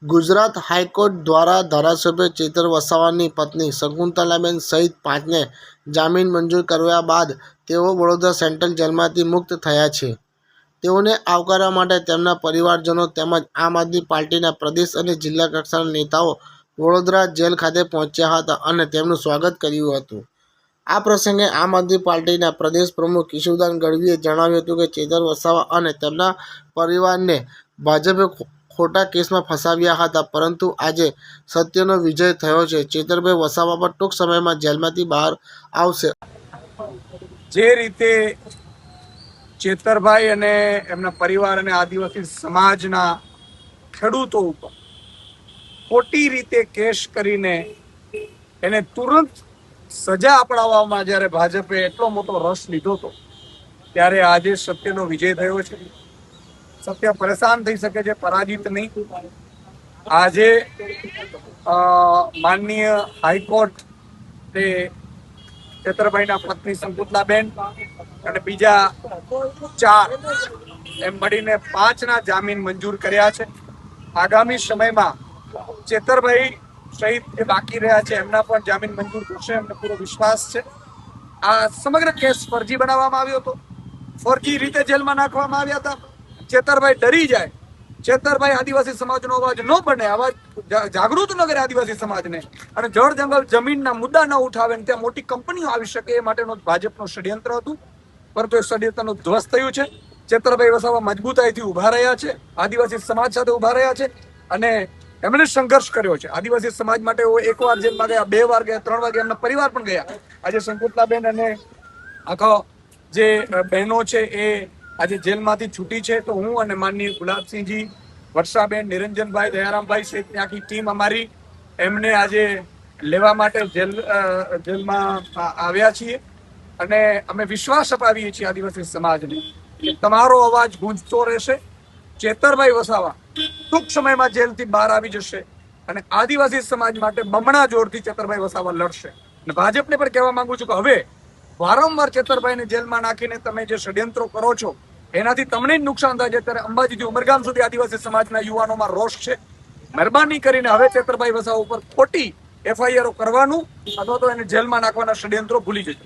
Gujarat high court દ્વારા ધારાસભ્ય ચેતર વસાવાની પત્ની શકુંતલાબેન સહિત 5ને જામીન મંજૂર કર્યા બાદ તેઓ વડોદરા સેન્ટ્રલ જેલમાંથી મુક્ત થયા છે। તેઓને આવકારવા માટે તેમના પરિવારજનો તેમજ આમ આદમી પાર્ટીના પ્રદેશ અને જિલ્લા કક્ષાના નેતાઓ વડોદરા જેલ ખાતે પહોંચ્યા હતા અને તેમનું સ્વાગત કર્યું હતું। આ પ્રસંગે આમ આદમી પાર્ટીના પ્રદેશ પ્રમુખ ઈશુદાન ગઢવીએ જણાવ્યું હતું કે ચેતર વસાવા અને તેમના પરિવારને ભાજપે ખોટા કેસમાં ફસાવ્યા હતા, પરંતુ આજે સત્યનો વિજય થયો છે। ચેતરભાઈ વસાવા પર ટૂંક સમયમાં જેલમાંથી બહાર આવશે। જે રીતે ચેતરભાઈ અને એમના પરિવાર અને આદિવાસી સમાજના ખેડૂતો ઉપર ખોટી રીતે કેસ કરીને એને તુરંત સજા અપનાવવામાં જ્યારે ભાજપે એટલો મોટો રસ લીધો હતો, ત્યારે આજે સત્યનો વિજય થયો છે। સત્ય પરેશાન થઈ શકે છે, પરાજિત નહીં। આજે માનનીય હાઈકોર્ટ તે ચેતરભાઈના પત્ની શકુંતલાબેન અને બીજા 4 એમ મળીને 5ના જામીન મંજૂર કર્યા છે। આગામી સમયમાં ચેતરભાઈ સહિત જે બાકી રહ્યા છે એમના પણ જામીન મંજૂર થશે, એમને પૂરો વિશ્વાસ છે। આ સમગ્ર કેસ ફરજી બનાવવામાં આવ્યો હતો, ફરજી રીતે જેલમાં નાખવામાં આવ્યા હતા। ચેતરભાઈ ડરી જાય, ચેતરભાઈ આદિવાસી સમાજનો અવાજ ન બને, અવાજ જાગૃત ન કરે આદિવાસી સમાજને, અને જળ જંગલ જમીનના મુદ્દા ન ઉઠાવે ને ત્યાં મોટી કંપનીઓ આવી શકે એ માટેનો ભાજપનું ષડયંત્ર હતું, પરંતુ એ ષડયંત્રનું ધ્વસ્ત થયું છે। ચેતરભાઈ વસાવા મજબૂતાઈથી ઉભા રહ્યા છે, આદિવાસી સમાજ સાથે ઉભા રહ્યા છે અને એમણે સંઘર્ષ કર્યો છે। આદિવાસી સમાજ માટે એક વાર જેલમાં ગયા, 2 વાર ગયા, 3 વાર ગયા, એમના પરિવાર પણ ગયા। આજે શકુંતલાબેન અને આખો જે બહેનો છે એ આજે જેલમાંથી છૂટી છે, તો હું અને માનનીય ગુલાબસિંહજી, વર્ષાબેન, નિરંજનભાઈ, દયારામભાઈ સહિતની આખી ટીમ અમારી એમને આજે લેવા માટે જેલમાં આવ્યા છીએ અને અમે વિશ્વાસ અપાવીએ છીએ આદિવાસી સમાજને કે તમારો અવાજ ગૂંજતો રહેશે। ચેતરભાઈ વસાવા ટૂંક સમયમાં જેલથી બહાર આવી જશે અને આદિવાસી સમાજ માટે બમણા જોરથી ચેતરભાઈ વસાવા લડશે। અને ભાજપને પણ કહેવા માંગુ છું કે હવે વારંવાર ચેતરભાઈને જેલમાં નાખીને તમે જે ષડયંત્રો કરો છો એનાથી તમને જ નુકસાન થાય છે। ત્યારે અંબાજીથી ઉમરગામ સુધી આદિવાસી સમાજના યુવાનોમાં રોષ છે। મહેરબાની કરીને હવે ચેતરભાઈ વસાવા ઉપર ખોટી FIR કરવાનું અથવા તો એને જેલમાં નાખવાના ષડયંત્રો ભૂલી જજો।